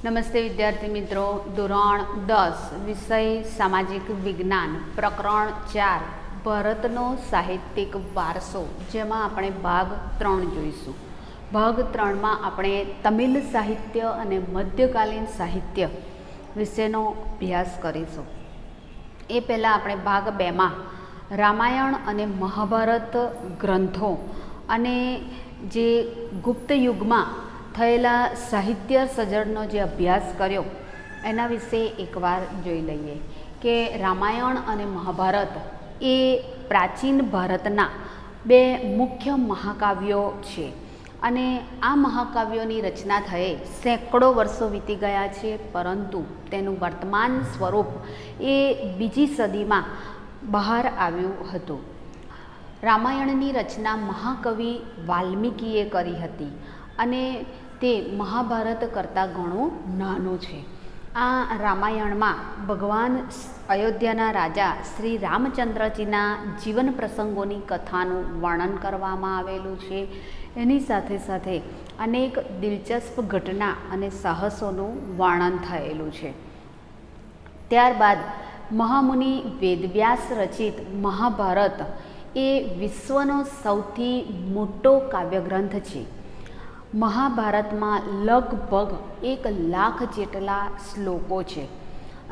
નમસ્તે વિદ્યાર્થી મિત્રો, ધોરણ 10 વિષય સામાજિક વિજ્ઞાન પ્રકરણ 4 ભારતનો સાહિત્યિક વારસો, જેમાં આપણે ભાગ 3 જોઈશું. ભાગ 3માં આપણે તમિલ સાહિત્ય અને મધ્યકાલીન સાહિત્ય વિશેનો અભ્યાસ કરીશું. એ પહેલાં આપણે ભાગ 2માં રામાયણ અને મહાભારત ગ્રંથો અને જે ગુપ્ત યુગમાં થયેલા સાહિત્ય સર્જનનો જે અભ્યાસ કર્યો એના વિશે એકવાર જોઈ લઈએ કે રામાયણ અને મહાભારત એ પ્રાચીન ભારતના બે મુખ્ય મહાકાવ્યો છે અને આ મહાકાવ્યોની રચના થયે સેંકડો વર્ષો વીતી ગયા છે, પરંતુ તેનું વર્તમાન સ્વરૂપ એ બીજી સદીમાં બહાર આવ્યું હતું. રામાયણની રચના મહાકવિ વાલ્મીકીએ કરી હતી અને તે મહાભારત કરતાં ઘણું નાનું છે. આ રામાયણમાં ભગવાન અયોધ્યાના રાજા શ્રી રામચંદ્રજીના જીવન પ્રસંગોની કથાનું વર્ણન કરવામાં આવેલું છે. એની સાથે સાથે અનેક દિલચસ્પ ઘટના અને સાહસોનું વર્ણન થયેલું છે. ત્યારબાદ મહામુનિ વેદવ્યાસ રચિત મહાભારત એ વિશ્વનો સૌથી મોટો કાવ્યગ્રંથ છે. મહાભારતમાં લગભગ 1 લાખ જેટલા શ્લોકો છે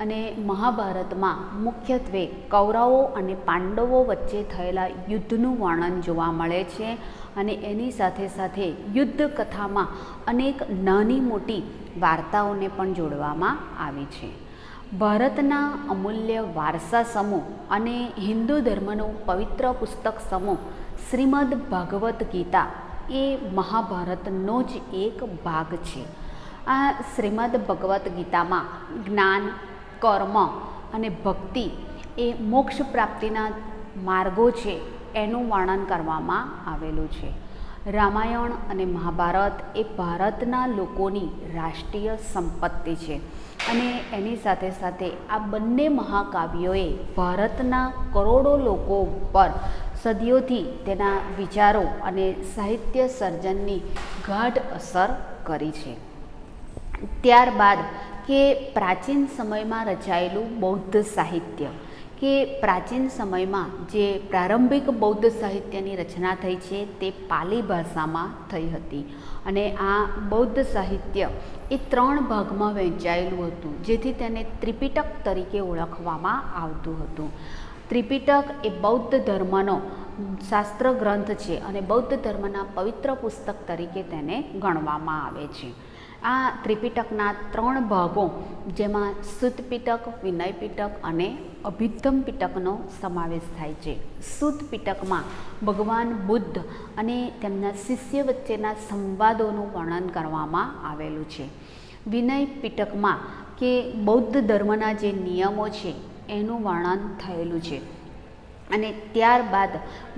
અને મહાભારતમાં મુખ્યત્વે કૌરવો અને પાંડવો વચ્ચે થયેલા યુદ્ધનું વર્ણન જોવા મળે છે અને એની સાથે સાથે યુદ્ધ કથામાં અનેક નાની મોટી વાર્તાઓને પણ જોડવામાં આવી છે. ભારતના અમૂલ્ય વારસા સમૂહ અને હિન્દુ ધર્મનું પવિત્ર પુસ્તક સમૂહ શ્રીમદ ભાગવત ગીતા એ મહાભારતનો જ એક ભાગ છે. આ શ્રીમદ ભગવદ્ ગીતામાં જ્ઞાન, કર્મ અને ભક્તિ એ મોક્ષ પ્રાપ્તિના માર્ગો છે એનું વર્ણન કરવામાં આવેલું છે. રામાયણ અને મહાભારત એ ભારતના લોકોની રાષ્ટ્રીય સંપત્તિ છે અને એની સાથે સાથે આ બંને મહાકાવ્યોએ ભારતના કરોડો લોકો પર સદીઓથી તેના વિચારો અને સાહિત્ય સર્જનની ગાઢ અસર કરી છે. ત્યારબાદ કે પ્રાચીન સમયમાં રચાયેલું બૌદ્ધ સાહિત્ય, કે પ્રાચીન સમયમાં જે પ્રારંભિક બૌદ્ધ સાહિત્યની રચના થઈ છે તે પાલી ભાષામાં થઈ હતી અને આ બૌદ્ધ સાહિત્ય એ 3 ભાગમાં વહેંચાયેલું હતું, જેથી તેને ત્રિપિટક તરીકે ઓળખવામાં આવતું હતું. ત્રિપિટક એ બૌદ્ધ ધર્મનો શાસ્ત્ર ગ્રંથ છે અને બૌદ્ધ ધર્મના પવિત્ર પુસ્તક તરીકે તેને ગણવામાં આવે છે. આ ત્રિપિટકના 3 ભાગો, જેમાં સુત્ત પિટક, વિનય પિટક અને અભિધમ્મ પિટકનો સમાવેશ થાય છે. સુત્ત પિટકમાં ભગવાન બુદ્ધ અને તેમના શિષ્ય વચ્ચેના સંવાદોનું વર્ણન કરવામાં આવેલું છે. વિનય પિટકમાં કે બૌદ્ધ ધર્મના જે નિયમો છે એનું વર્ણન થયેલું છે. અને ત્યારબાદ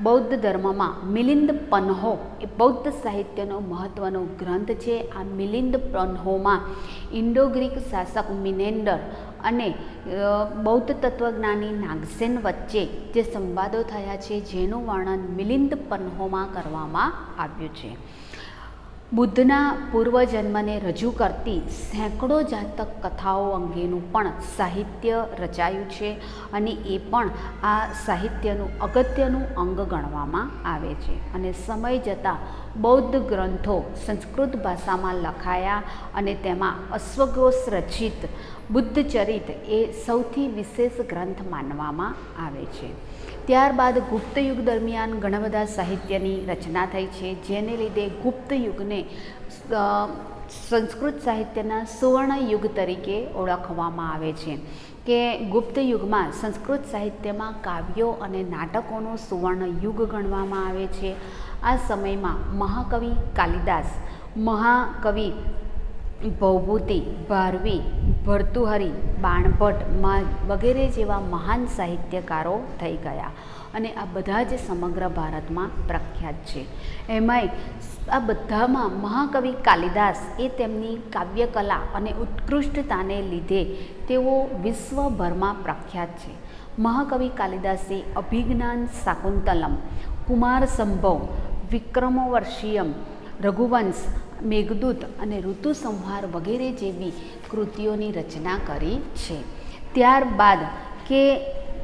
બૌદ્ધ ધર્મમાં મિલિંદ પન્હો એ બૌદ્ધ સાહિત્યનો મહત્ત્વનો ગ્રંથ છે. આ મિલિંદ પન્હોમાં ઇન્ડો ગ્રીક શાસક મિનેન્ડર અને બૌદ્ધ તત્વજ્ઞાની નાગસેન વચ્ચે જે સંવાદો થયા છે જેનું વર્ણન મિલિંદ પન્હોમાં કરવામાં આવ્યું છે. બુદ્ધના પૂર્વજન્મને રજૂ કરતી સેંકડો જાતક કથાઓ અંગેનું પણ સાહિત્ય રચાયું છે અને એ પણ આ સાહિત્યનું અગત્યનું અંગ ગણવામાં આવે છે. અને સમય જતાં બૌદ્ધ ગ્રંથો સંસ્કૃત ભાષામાં લખાયા અને તેમાં અશ્વઘોષ રચિત બુદ્ધચરિત એ સૌથી વિશેષ ગ્રંથ માનવામાં આવે છે. ત્યારબાદ ગુપ્ત યુગ દરમિયાન ઘણા બધા સાહિત્યની રચના થઈ છે, જેને લીધે ગુપ્ત યુગને સંસ્કૃત સાહિત્યના સુવર્ણ યુગ તરીકે ઓળખવામાં આવે છે. કે ગુપ્ત યુગમાં સંસ્કૃત સાહિત્યમાં કાવ્યો અને નાટકોનો સુવર્ણ યુગ ગણવામાં આવે છે. આ સમયમાં મહાકવિ કાલિદાસ, મહાકવિ ભૌભૂતિ, ભારવી, ભર્તુહરી, બાણભટ્ટ વગેરે જેવા મહાન સાહિત્યકારો થઈ ગયા અને આ બધા જ સમગ્ર ભારતમાં પ્રખ્યાત છે. એમાંય આ બધામાં મહાકવિ કાલિદાસ એ તેમની કાવ્યકલા અને ઉત્કૃષ્ટતાને લીધે તેઓ વિશ્વભરમાં પ્રખ્યાત છે. મહાકવિ કાલિદાસે અભિજ્ઞાન શાકુંતલમ, કુમાર સંભવ, વિક્રમોર્વશીયમ, રઘુવંશ મેઘદૂત અને ઋતુસંહાર વગેરે જેવી કૃતિઓની રચના કરી છે. ત્યારબાદ કે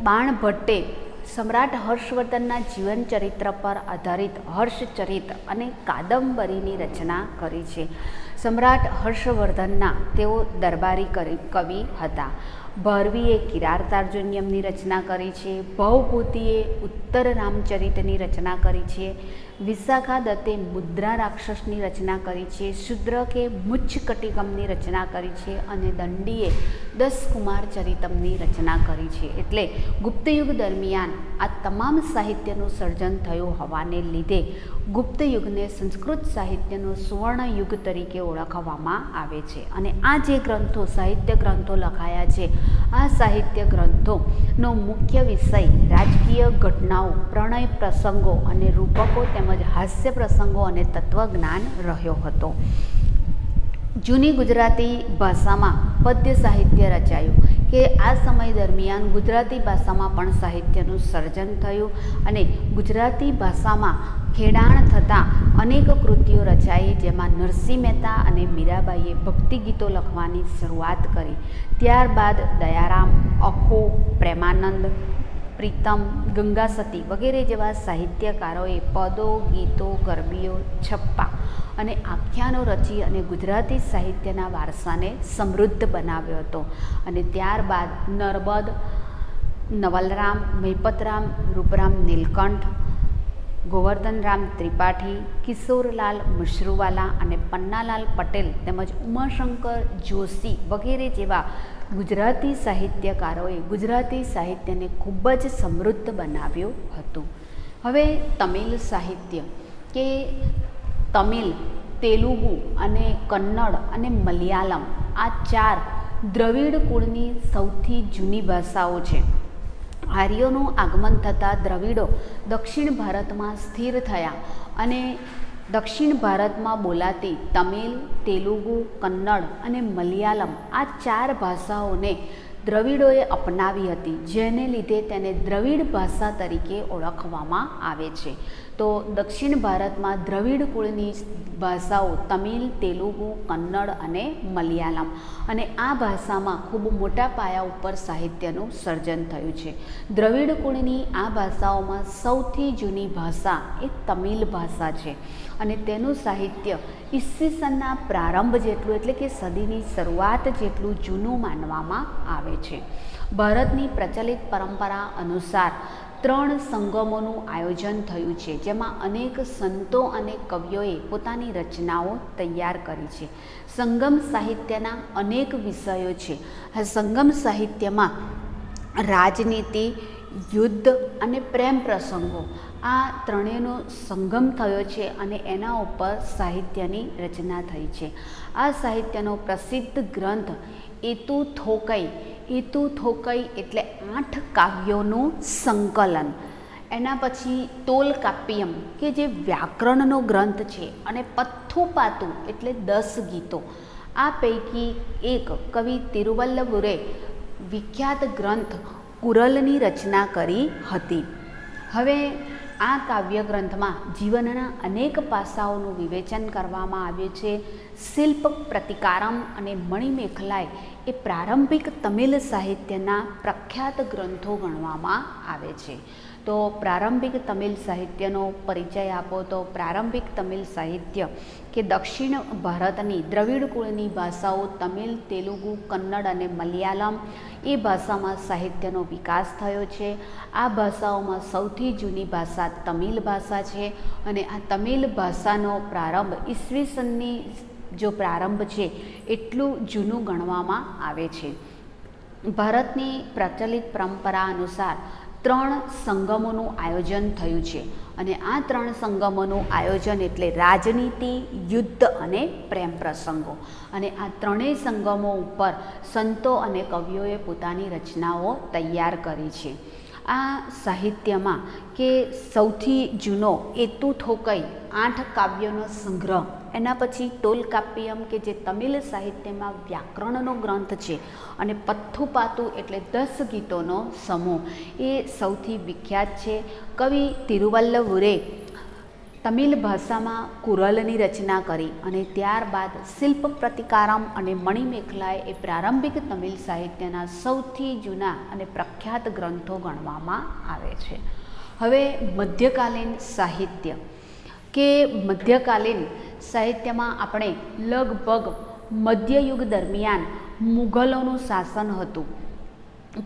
બાણભટ્ટે સમ્રાટ હર્ષવર્ધનના જીવન ચરિત્ર પર આધારિત હર્ષચરિત અને કાદંબરીની રચના કરી છે. સમ્રાટ હર્ષવર્ધનના તેઓ દરબારી કવિ હતા. ભારવીએ કિરાતાર્જુન્યમની રચના કરી છે. ભવભૂતિએ ઉત્તર રામચરિતની રચના કરી છે. વિશાખા દત્તે મુદ્રા રાક્ષસની રચના કરી છે. શુદ્રકે મુચ્છકટિકમની રચના કરી છે અને દંડીએ દસકુમાર ચરિતમની રચના કરી છે. એટલે ગુપ્તયુગ દરમિયાન આ તમામ સાહિત્યનું સર્જન થયું હોવાને લીધે ગુપ્તયુગને સંસ્કૃત સાહિત્યનો સુવર્ણ યુગ તરીકે ઓળખવામાં આવે છે. અને આ જે ગ્રંથો સાહિત્ય ગ્રંથો લખાયા છે, આ સાહિત્ય ગ્રંથોનો મુખ્ય વિષય રાજકીય ઘટનાઓ, પ્રણય પ્રસંગો અને રૂપકો તેમજ હાસ્ય પ્રસંગો અને તત્વજ્ઞાન રહ્યો હતો. જૂની ગુજરાતી ભાષામાં પદ્ય સાહિત્ય રચાયું કે આ સમય દરમિયાન ગુજરાતી ભાષામાં પણ સાહિત્યનું સર્જન થયું અને ગુજરાતી ભાષામાં ખેડાણ થતાં અનેક કૃતિઓ રચાઈ, જેમાં નરસિંહ મહેતા અને મીરાબાઈએ ભક્તિ ગીતો લખવાની શરૂઆત કરી. ત્યારબાદ દયારામ, અખો, પ્રેમાનંદ, પ્રીતમ, ગંગાસતી વગેરે જેવા સાહિત્યકારોએ પદો, ગીતો, ગરબીઓ, છપ્પા અને આખ્યાનો રચી અને ગુજરાતી સાહિત્યના વારસાને સમૃદ્ધ બનાવ્યો હતો. અને ત્યારબાદ નર્મદ, નવલરામ, મહિપતરામ, રૂપરામ નીલકંઠ, ગોવર્ધનરામ ત્રિપાઠી, કિશોરલાલ મશરૂવાલા અને પન્નાલાલ પટેલ તેમજ ઉમાશંકર જોશી વગેરે જેવા ગુજરાતી સાહિત્યકારોએ ગુજરાતી સાહિત્યને ખૂબ જ સમૃદ્ધ બનાવ્યું હતું. હવે તમિલ સાહિત્ય કે તમિલ, તેલુગુ અને કન્નડ અને મલયાલમ આ ચાર દ્રવિડ કુળની સૌથી જૂની ભાષાઓ છે. આર્યોનું આગમન થતાં દ્રવિડો દક્ષિણ ભારતમાં સ્થિર થયા અને દક્ષિણ ભારતમાં બોલાતી તમિલ, તેલુગુ, કન્નડ અને મલયાલમ આ ચાર ભાષાઓને દ્રવિડોએ અપનાવી હતી, જેને લીધે તેને દ્રવિડ ભાષા તરીકે ઓળખવામાં આવે છે. તો દક્ષિણ ભારતમાં દ્રવિડ કુળની ભાષાઓ તમિલ, તેલુગુ, કન્નડ અને મલયાલમ, અને આ ભાષામાં ખૂબ મોટા પાયા ઉપર સાહિત્યનું સર્જન થયું છે. દ્રવિડ કુળની આ ભાષાઓમાં સૌથી જૂની ભાષા એ તમિલ ભાષા છે અને તેનું સાહિત્ય ઈસવીસનના પ્રારંભ જેટલું એટલે કે સદીની શરૂઆત જેટલું જૂનું માનવામાં આવે છે. ભારતની પ્રચલિત પરંપરા અનુસાર 3 સંગમોનું આયોજન થયું છે, જેમાં અનેક સંતો અને કવિઓએ પોતાની રચનાઓ તૈયાર કરી છે. સંગમ સાહિત્યના અનેક વિષયો છે. આ સંગમ સાહિત્યમાં રાજનીતિ, યુદ્ધ અને પ્રેમ પ્રસંગો આ ત્રણેયનો સંગમ થયો છે અને એના ઉપર સાહિત્યની રચના થઈ છે. આ સાહિત્યનો પ્રસિદ્ધ ગ્રંથ એતુ થોકઈ એટલે 8 કાવ્યોનું સંકલન. એના પછી તોલકાપ્પિયમ કે જે વ્યાકરણનો ગ્રંથ છે અને પથ્થુપાતુ એટલે 10 ગીતો. આ પૈકી એક કવિ તિરુવલ્લુવરે વિખ્યાત ગ્રંથ કુરલની રચના કરી હતી. હવે આ કાવ્ય ગ્રંથમાં જીવનના અનેક પાસાઓનું વિવેચન કરવામાં આવ્યું છે. શિલ્પ પ્રતિકારમ અને મણિમેખલાય એ પ્રારંભિક તમિલ સાહિત્યના પ્રખ્યાત ગ્રંથો ગણવામાં આવે છે. તો પ્રારંભિક તમિલ સાહિત્યનો પરિચય આપો તો પ્રારંભિક તમિલ સાહિત્ય કે દક્ષિણ ભારતની દ્રવિડ કુળની ભાષાઓ તમિલ, તેલુગુ, કન્નડ અને મલયાલમ એ ભાષામાં સાહિત્યનો વિકાસ થયો છે. આ ભાષાઓમાં સૌથી જૂની ભાષા તમિલ ભાષા છે અને આ તમિલ ભાષાનો પ્રારંભ ઈસવીસનની જો પ્રારંભ છે એટલું જૂનું ગણવામાં આવે છે. ભારતની પ્રચલિત પરંપરા અનુસાર 3 સંગમોનું આયોજન થયું છે અને આ 3 સંગમોનું આયોજન એટલે રાજનીતિ, યુદ્ધ અને પ્રેમ પ્રસંગો. અને આ ત્રણેય સંગમો ઉપર સંતો અને કવિઓએ પોતાની રચનાઓ તૈયાર કરી છે. આ સાહિત્યમાં કે સૌથી જૂનો એતુ થોકઈ 8 કાવ્યોનો સંગ્રહ, એના પછી તોલકાપ્પિયમ કે જે તમિલ સાહિત્યમાં વ્યાકરણનો ગ્રંથ છે અને પથ્થુપાતુ એટલે 10 ગીતોનો સમૂહ એ સૌથી વિખ્યાત છે. કવિ તિરુવલ્લુવરે તમિલ ભાષામાં કુરલની રચના કરી અને ત્યારબાદ શિલ્પ પ્રતિકારમ અને મણિમેખલાએ એ પ્રારંભિક તમિલ સાહિત્યના સૌથી જૂના અને પ્રખ્યાત ગ્રંથો ગણવામાં આવે છે. હવે મધ્યકાલીન સાહિત્ય કે મધ્યકાલીન સાહિત્યમાં આપણે લગભગ મધ્યયુગ દરમિયાન મુઘલોનું શાસન હતું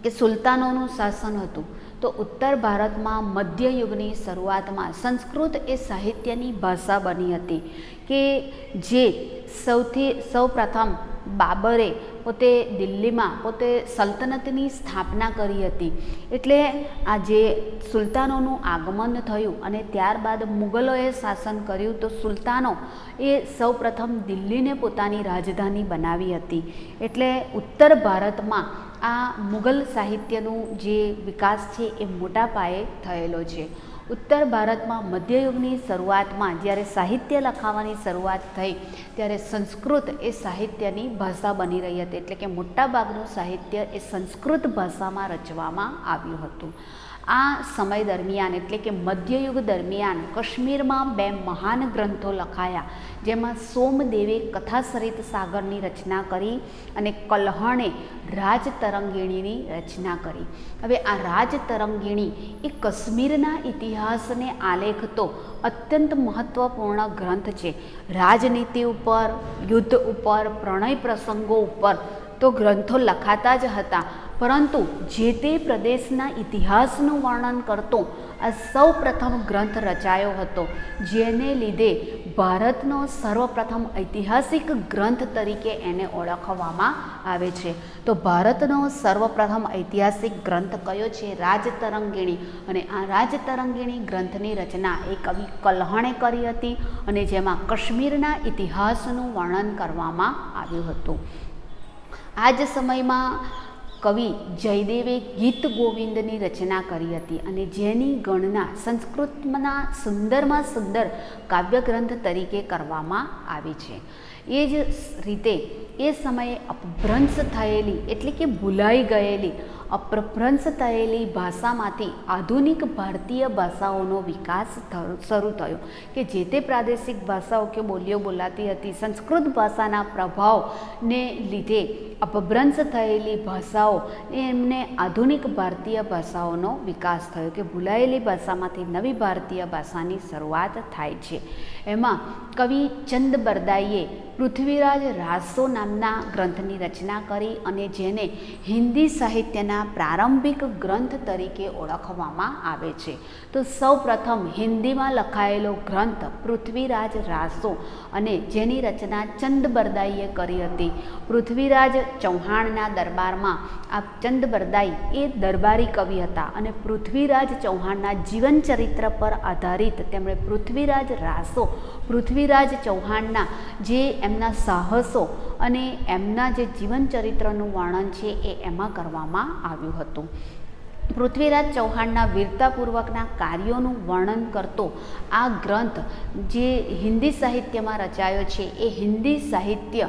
કે સુલતાનોનું શાસન હતું. તો ઉત્તર ભારતમાં મધ્યયુગની શરૂઆતમાં સંસ્કૃત એ સાહિત્યની ભાષા બની હતી કે જે સૌપ્રથમ બાબરે પોતે દિલ્હીમાં પોતે સલ્તનતની સ્થાપના કરી હતી. એટલે આ જે સુલતાનોનું આગમન થયું અને ત્યારબાદ મુગલોએ શાસન કર્યું તો સુલતાનો એ સૌપ્રથમ દિલ્હીને પોતાની રાજધાની બનાવી હતી. એટલે ઉત્તર ભારતમાં આ મુગલ સાહિત્યનું જે વિકાસ છે એ મોટા પાયે થયેલો છે. ઉત્તર ભારતમાં મધ્યયુગની શરૂઆતમાં જ્યારે સાહિત્ય લખાવાની શરૂઆત થઈ ત્યારે સંસ્કૃત એ સાહિત્યની ભાષા બની રહી હતી. એટલે કે મોટાભાગનું સાહિત્ય એ સંસ્કૃત ભાષામાં રચવામાં આવ્યું હતું. આ સમય દરમિયાન એટલે કે મધ્યયુગ દરમિયાન કાશ્મીરમાં 2 મહાન ગ્રંથો લખાયા, જેમાં સોમદેવે કથાસરિત સાગરની રચના કરી અને કલ્હણે રાજતરંગિણીની રચના કરી. હવે આ રાજતરંગિણી એ કાશ્મીરના ઇતિહાસને આલેખતો અત્યંત મહત્ત્વપૂર્ણ ગ્રંથ છે. રાજનીતિ ઉપર, યુદ્ધ ઉપર, પ્રણય પ્રસંગો ઉપર તો ગ્રંથો લખાતા જ હતા, પરંતુ જે તે પ્રદેશના ઇતિહાસનું વર્ણન કરતો આ સૌપ્રથમ ગ્રંથ રચાયો હતો, જેને લીધે ભારતનો સર્વપ્રથમ ઐતિહાસિક ગ્રંથ તરીકે એને ઓળખવામાં આવે છે. તો ભારતનો સર્વપ્રથમ ઐતિહાસિક ગ્રંથ કયો છે? રાજતરંગિણી. અને આ રાજતરંગિણી ગ્રંથની રચના એ કવિ કલ્હણે કરી હતી અને જેમાં કાશ્મીરના ઇતિહાસનું વર્ણન કરવામાં આવ્યું હતું. આ જ સમયમાં કવિ જયદેવે ગીત ગોવિંદની રચના કરી હતી અને જેની ગણના સંસ્કૃતના સુંદરમાં સુંદર કાવ્યગ્રંથ તરીકે કરવામાં આવી છે. એ જ રીતે એ સમયે અપભ્રંશ થયેલી એટલે કે ભૂલાઈ ગયેલી અપભ્રંશ થયેલી ભાષામાંથી આધુનિક ભારતીય ભાષાઓનો વિકાસ શરૂ થયો કે જે તે પ્રાદેશિક ભાષાઓ કે બોલીઓ બોલાતી હતી, સંસ્કૃત ભાષાના પ્રભાવને લીધે અપભ્રંશ થયેલી ભાષાઓ એમને આધુનિક ભારતીય ભાષાઓનો વિકાસ થયો કે ભૂલાયેલી ભાષામાંથી નવી ભારતીય ભાષાની શરૂઆત થાય છે. એમાં કવિ ચંદ બરદાઈએ પૃથ્વીરાજ રાસો નામના ગ્રંથની રચના કરી અને જેને હિન્દી સાહિત્યના પ્રારંભિક ગ્રંથ તરીકે ઓળખવામાં આવે છે. તો સૌપ્રથમ હિન્દીમાં લખાયેલો ગ્રંથ પૃથ્વીરાજ રાસો અને જેની રચના ચંદ બરદાઈએ કરી હતી. પૃથ્વીરાજ ચૌહાણના દરબારમાં આ ચંદ બરદાઈ એ દરબારી કવિ હતા અને પૃથ્વીરાજ ચૌહાણના જીવન ચરિત્ર પર આધારિત તેમણે પૃથ્વીરાજ રાસો પૃથ્વીરાજ ચૌહાણના જે એમના સાહસો અને એમના જે જીવન ચરિત્રનું વર્ણન છે એ એમાં કરવામાં આવ્યું હતું. પૃથ્વીરાજ ચૌહાણના વીરતાપૂર્વકના કાર્યોનું વર્ણન કરતો આ ગ્રંથ જે હિન્દી સાહિત્યમાં રચાયો છે એ હિન્દી સાહિત્ય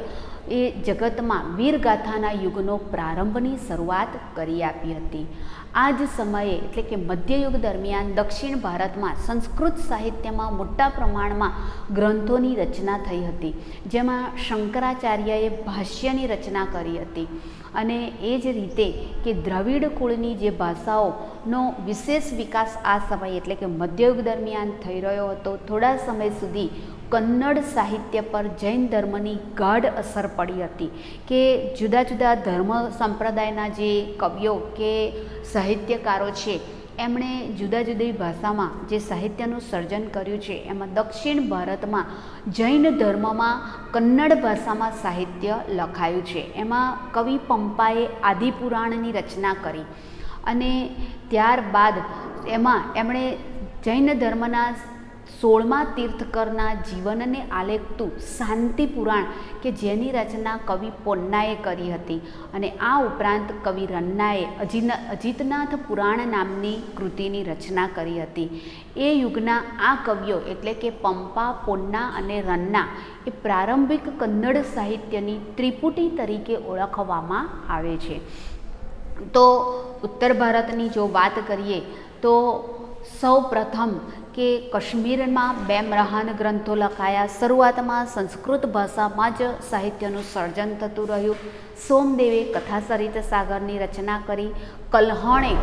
એ જગતમાં વીરગાથાના યુગનો પ્રારંભની શરૂઆત કરી આપી હતી. આ જ સમયે એટલે કે મધ્યયુગ દરમિયાન દક્ષિણ ભારતમાં સંસ્કૃત સાહિત્યમાં મોટા પ્રમાણમાં ગ્રંથોની રચના થઈ હતી, જેમાં શંકરાચાર્યએ ભાષ્યની રચના કરી હતી. અને એ જ રીતે કે દ્રવિડ કુળની જે ભાષાઓનો વિશેષ વિકાસ આ સમય એટલે કે મધ્યયુગ દરમિયાન થઈ રહ્યો હતો. થોડા સમય સુધી કન્નડ સાહિત્ય પર જૈન ધર્મની ગાઢ અસર પડી હતી કે જુદા જુદા ધર્મ સંપ્રદાયના જે કવિઓ કે સાહિત્યકારો છે એમણે જુદા જુદી ભાષામાં જે સાહિત્યનું સર્જન કર્યું છે એમાં દક્ષિણ ભારતમાં જૈન ધર્મમાં કન્નડ ભાષામાં સાહિત્ય લખાયું છે. એમાં કવિ પંપાએ આદિપુરાણની રચના કરી અને ત્યારબાદ એમાં એમણે જૈન ધર્મના 16મા તીર્થકરના જીવનને આલેખતું શાંતિ પુરાણ કે જેની રચના કવિ પોન્નાએ કરી હતી. અને આ ઉપરાંત કવિ રન્નાએ અજીતનાથ પુરાણ નામની કૃતિની રચના કરી હતી. એ યુગના આ કવિઓ એટલે કે પંપા, પોન્ના અને રન્ના એ પ્રારંભિક કન્નડ સાહિત્યની ત્રિપુટી તરીકે ઓળખવામાં આવે છે. તો ઉત્તર ભારતની જો વાત કરીએ તો સૌ પ્રથમ કે કાશ્મીરમાં 2 મહાન ગ્રંથો લખાયા. શરૂઆતમાં સંસ્કૃત ભાષામાં જ સાહિત્યનું સર્જન થતું રહ્યું. સોમદેવે કથાસરિત સાગરની રચના કરી. કલ્હણે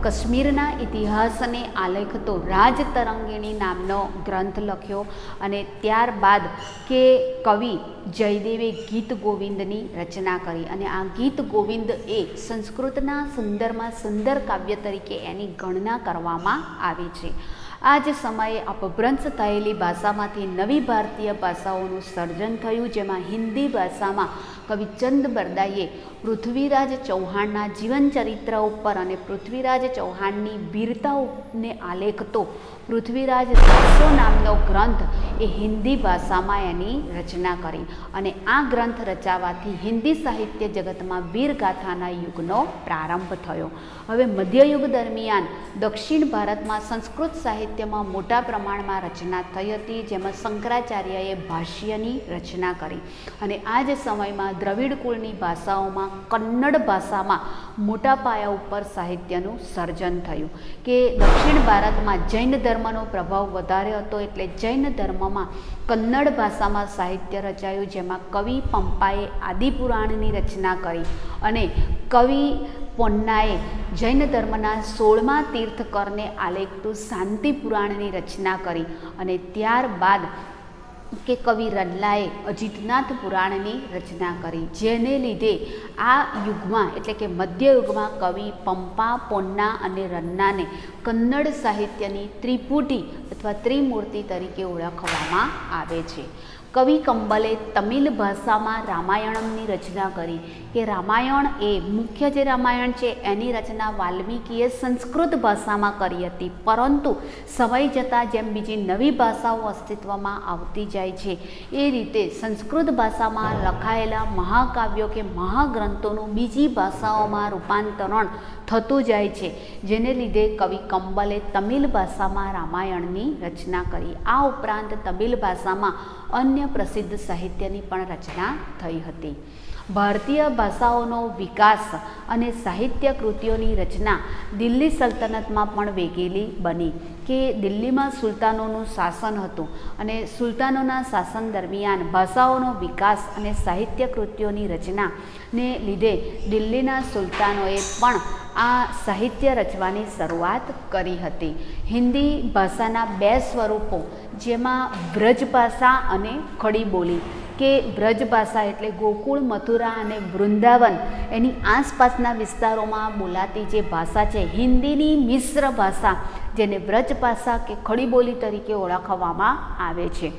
કાશ્મીરના ઇતિહાસને આલેખતો રાજતરંગિણી નામનો ગ્રંથ લખ્યો. અને ત્યારબાદ કે કવિ જયદેવે ગીત ગોવિંદની રચના કરી. અને આ ગીત ગોવિંદ એ સંસ્કૃતના સુંદરમાં સુંદર કાવ્ય તરીકે એની ગણના કરવામાં આવી છે. આ જ સમયે અપભ્રંશ થયેલી ભાષામાંથી નવી ભારતીય ભાષાઓનું સર્જન થયું, જેમાં હિન્દી ભાષામાં કવિ ચંદ બરદાઈએ પૃથ્વીરાજ ચૌહાણના જીવનચરિત્ર ઉપર અને પૃથ્વીરાજ ચૌહાણની વીરતાઓને આલેખતો પૃથ્વીરાજ રાસો નામનો ગ્રંથ એ હિન્દી ભાષામાં એની રચના કરી. અને આ ગ્રંથ રચાવાથી હિન્દી સાહિત્ય જગતમાં વીરગાથાના યુગનો પ્રારંભ થયો. હવે મધ્યયુગ દરમિયાન દક્ષિણ ભારતમાં સંસ્કૃત સાહિત્યમાં મોટા પ્રમાણમાં રચના થઈ હતી, જેમાં શંકરાચાર્યએ ભાષ્યની રચના કરી. અને આ જ સમયમાં દ્રવિડ કુળની ભાષાઓમાં કન્નડ ભાષામાં મોટા પાયા ઉપર સાહિત્યનું સર્જન થયું. કે દક્ષિણ ભારતમાં જૈન ધર્મનો પ્રભાવ વધારે હતો, એટલે જૈન ધર્મમાં કન્નડ ભાષામાં સાહિત્ય રચાયું, જેમાં કવિ પંપાએ આદિપુરાણની રચના કરી. અને કવિ પોન્નાએ જૈન ધર્મના 16મા તીર્થકરને આલેખતું શાંતિ પુરાણની રચના કરી. અને ત્યારબાદ કે કવિ રલ્લાએ અજિતનાથ પુરાણની રચના કરી, જેને લીધે આ યુગમાં એટલે કે મધ્યયુગમાં કવિ પંપા, પોન્ના અને રન્નાને કન્નડ સાહિત્યની ત્રિપુટી અથવા ત્રિમૂર્તિ તરીકે ઓળખવામાં આવે છે. કવિ કંબલે તમિલ ભાષામાં રામાયણમની રચના કરી. કે રામાયણ એ મુખ્ય જે રામાયણ છે એની રચના વાલ્મીકીએ સંસ્કૃત ભાષામાં કરી હતી, પરંતુ સમય જતાં જેમ બીજી નવી ભાષાઓ અસ્તિત્વમાં આવતી જાય છે એ રીતે સંસ્કૃત ભાષામાં લખાયેલા મહાકાવ્યો કે મહાગ્રંથોનું બીજી ભાષાઓમાં રૂપાંતરણ થતું જાય છે, જેને લીધે કવિ કંબલે તમિલ ભાષામાં રામાયણની રચના કરી. આ ઉપરાંત તમિલ ભાષામાં અન્ય પ્રસિદ્ધ સાહિત્યની પણ રચના થઈ હતી. ભારતીય ભાષાઓનો વિકાસ અને સાહિત્ય કૃતિઓની રચના દિલ્હી સલ્તનતમાં પણ વેગેલી બની. કે દિલ્હીમાં સુલતાનોનું શાસન હતું અને સુલતાનોના શાસન દરમિયાન ભાષાઓનો વિકાસ અને સાહિત્ય કૃતિઓની રચનાને લીધે દિલ્હીના સુલતાનોએ પણ આ સાહિત્ય રચવાની શરૂઆત કરી હતી. હિન્દી ભાષાના 2 સ્વરૂપો, જેમાં વ્રજ ભાષા અને ખડી બોલી. કે વ્રજ ભાષા એટલે ગોકુળ, મથુરા અને વૃંદાવન એની આસપાસના વિસ્તારોમાં બોલાતી જે ભાષા છે, હિન્દીની મિશ્ર ભાષા, જેને વ્રજ ભાષા કે ખડી બોલી તરીકે ઓળખવામાં આવે છે.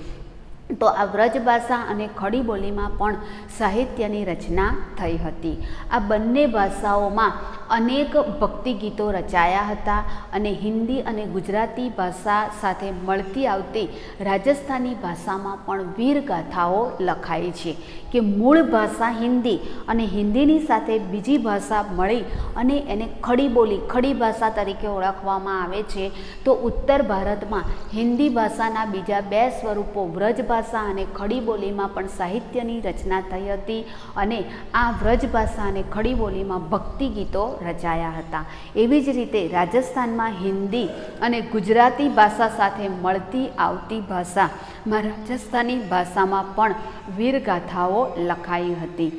તો આ વ્રજ ભાષા અને ખડી બોલીમાં પણ સાહિત્યની રચના થઈ હતી. આ બંને ભાષાઓમાં અનેક ભક્તિ ગીતો રચાયા હતા. અને હિન્દી અને ગુજરાતી ભાષા સાથે મળતી આવતી રાજસ્થાની ભાષામાં પણ વીરગાથાઓ લખાઈ છે. કે મૂળ ભાષા હિન્દી અને હિન્દીની સાથે બીજી ભાષા મળી અને એને ખડી બોલી, ખડી ભાષા તરીકે ઓળખવામાં આવે છે. તો ઉત્તર ભારતમાં હિન્દી ભાષાના બીજા 2 સ્વરૂપો વ્રજ ભાષા અને ખડી બોલીમાં પણ સાહિત્યની રચના થઈ હતી. અને આ વ્રજ ભાષા અને ખડી બોલીમાં ભક્તિ ગીતો રચાયા હતા. એવી જ રીતે રાજસ્થાનમાં હિન્દી અને ગુજરાતી ભાષા સાથે મળતી આવતી ભાષામાં રાજસ્થાની ભાષામાં પણ વીરગાથાઓ લખાઈ હતી.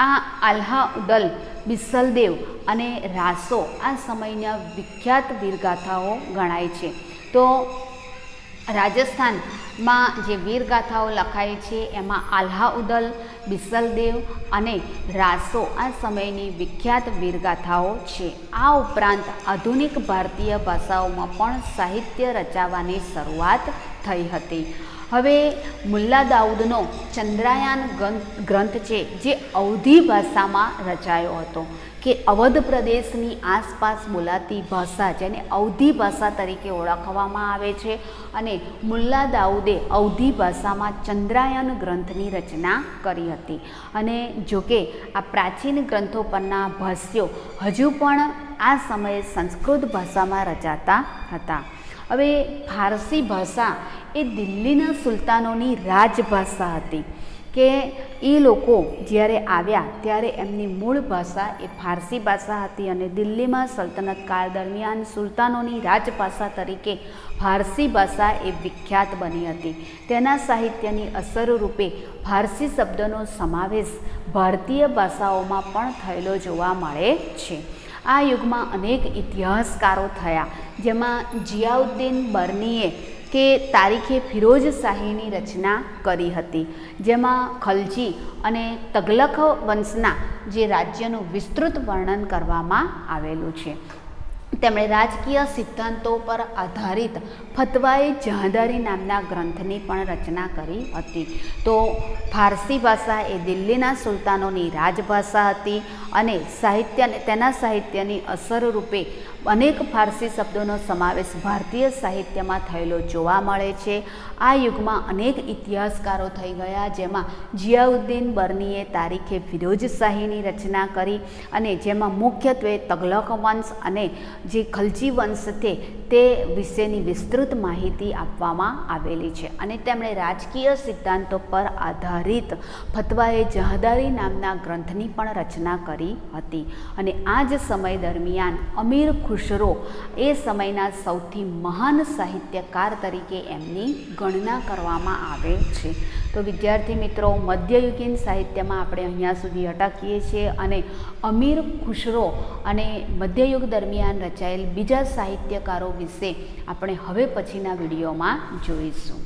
આ આલ્હાઉદલ, બિસલદેવ અને રાસો આ સમયના વિખ્યાત વીરગાથાઓ ગણાય છે. તો રાજસ્થાનમાં જે વીરગાથાઓ લખાઈ છે એમાં આલ્હાઉદલ, બિસલદેવ અને રાસો આ સમયની વિખ્યાત વીરગાથાઓ છે. આ ઉપરાંત આધુનિક ભારતીય ભાષાઓમાં પણ સાહિત્ય રચાવાની શરૂઆત થઈ હતી. હવે મુલ્લા દાઉદનો ચંદ્રાયન ગ્રંથ છે, જે અવધી ભાષામાં રચાયો હતો. કે અવધ પ્રદેશની આસપાસ બોલાતી ભાષા, જેને અવધી ભાષા તરીકે ઓળખવામાં આવે છે. અને મુલ્લા દાઉદે અવધી ભાષામાં ચંદ્રાયન ગ્રંથની રચના કરી હતી. અને જોકે આ પ્રાચીન ગ્રંથો પરના ભાષ્યો હજુ પણ આ સમયે સંસ્કૃત ભાષામાં રચાતા હતા. હવે ફારસી ભાષા એ દિલ્હીના સુલતાનોની રાજભાષા હતી. કે એ લોકો જ્યારે આવ્યા ત્યારે એમની મૂળ ભાષા એ ફારસી ભાષા હતી અને દિલ્હીમાં સલ્તનત કાળ દરમિયાન સુલતાનોની રાજભાષા તરીકે ફારસી ભાષા એ વિખ્યાત બની હતી. તેના સાહિત્યની અસર રૂપે ફારસી શબ્દનો સમાવેશ ભારતીય ભાષાઓમાં પણ થયેલો જોવા મળે છે. આ યુગમાં અનેક ઇતિહાસકારો થયા, જેમાં જિયાઉદ્દીન બર્નીએ કે તારીખે ફિરોજ શાહીની રચના કરી હતી, જેમાં ખલજી અને તગલખ વંશના જે રાજ્યનું વિસ્તૃત વર્ણન કરવામાં આવેલું છે. તેમણે રાજકીય સિદ્ધાંતો પર આધારિત ફતવાએ જહાંદારી નામના ગ્રંથની પણ રચના કરી હતી. તો ફારસી ભાષા એ દિલ્હીના સુલતાનોની રાજભાષા હતી અને તેના સાહિત્યની અસર રૂપે અનેક ફારસી શબ્દોનો સમાવેશ ભારતીય સાહિત્યમાં થયેલો જોવા મળે છે. આ યુગમાં અનેક ઇતિહાસકારો થઈ ગયા, જેમાં જિયાઉદ્દીન બર્નીએ તારીખે ફિરોજ શાહીની રચના કરી અને જેમાં મુખ્યત્વે તગલખ વંશ અને જે ખલજી વંશ છે તે વિશેની વિસ્તૃત માહિતી આપવામાં આવેલી છે. અને તેમણે રાજકીય સિદ્ધાંતો પર આધારિત ફતવાએ જહાંદારી નામના ગ્રંથની પણ રચના કરી હતી. અને આ જ સમય દરમિયાન અમીર ખુશરો એ સમયના સૌથી મહાન સાહિત્યકાર તરીકે એમની ગણના કરવામાં આવે છે. તો વિદ્યાર્થી મિત્રો, મધ્યયુગીન સાહિત્યમાં આપણે અહીંયા સુધી અટકીએ છીએ અને અમીર ખુશરો અને મધ્યયુગ દરમિયાન રચાયેલ બીજા સાહિત્યકારો વિશે આપણે હવે પછીના વિડીયોમાં જોઈશું.